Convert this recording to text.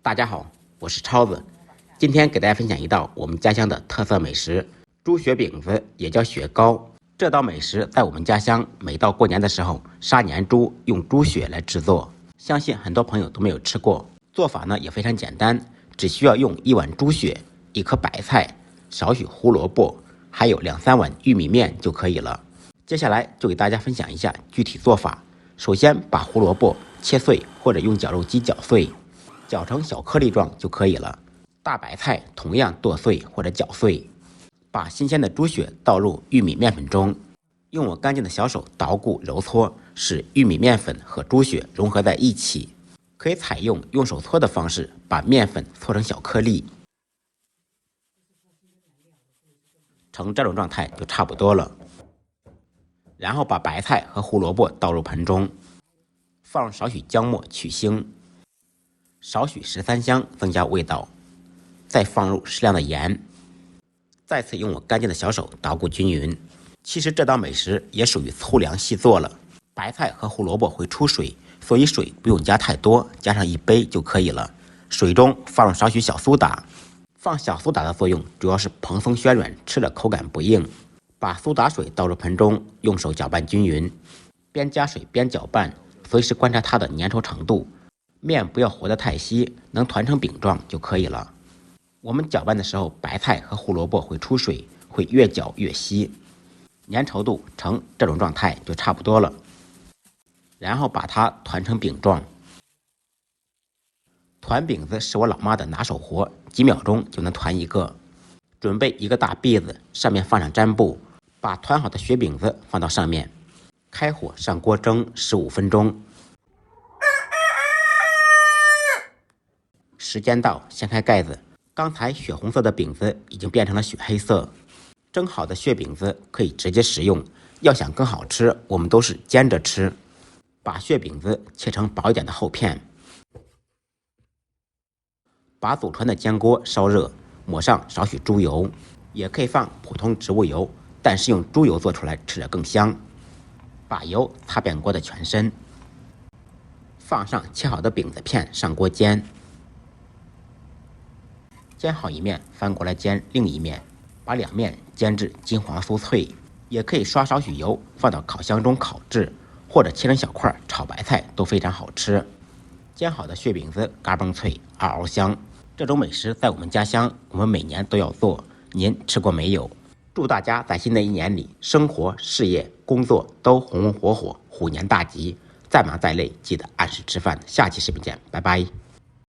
大家好，我是超子，今天给大家分享一道我们家乡的特色美食——猪血饼子，也叫雪糕。这道美食在我们家乡每到过年的时候，杀年猪用猪血来制作，相信很多朋友都没有吃过。做法呢也非常简单，只需要用1碗猪血、1颗白菜、少许胡萝卜，还有2-3碗玉米面就可以了。接下来就给大家分享一下具体做法。首先把胡萝卜切碎，或者用绞肉机绞碎，绞成小颗粒状就可以了。大白菜同样剁碎或者搅碎。把新鲜的猪血倒入玉米面粉中，用我干净的小手捣鼓揉搓，使玉米面粉和猪血融合在一起。可以采用手搓的方式，把面粉搓成小颗粒，成这种状态就差不多了。然后把白菜和胡萝卜倒入盆中，放入少许姜末去腥，少许13香增加味道，再放入适量的盐。再次用我干净的小手捣鼓均匀。其实这道美食也属于粗粮细做了，白菜和胡萝卜会出水，所以水不用加太多，加上1杯就可以了。水中放入少许小苏打，放小苏打的作用主要是蓬松暄软，吃了口感不硬。把苏打水倒入盆中，用手搅拌均匀，边加水边搅拌，随时观察它的粘稠程度，面不要和得太稀，能团成饼状就可以了。我们搅拌的时候，白菜和胡萝卜会出水，会越搅越稀，粘稠度成这种状态就差不多了。然后把它团成饼状。团饼子是我老妈的拿手活，几秒钟就能团一个。准备一个大篦子，上面放上毡布，把团好的雪饼子放到上面，开火上锅蒸15分钟。时间到，掀开盖子，刚才血红色的饼子已经变成了血黑色。蒸好的血饼子可以直接食用，要想更好吃，我们都是煎着吃。把血饼子切成薄一点的厚片，把祖传的煎锅烧热，抹上少许猪油，也可以放普通植物油，但是用猪油做出来吃着更香。把油擦遍锅的全身，放上切好的饼子片上锅煎。煎好一面，翻过来煎另一面，把2面煎至金黄酥脆。也可以刷少许油，放到烤箱中烤制，或者切成小块炒白菜都非常好吃。煎好的血饼子嘎嘣脆，嗷嗷香。这种美食在我们家乡，我们每年都要做。您吃过没有？祝大家在新的一年里，生活、事业、工作都红红火火，虎年大吉。再忙再累，记得按时吃饭。下期视频见，拜拜。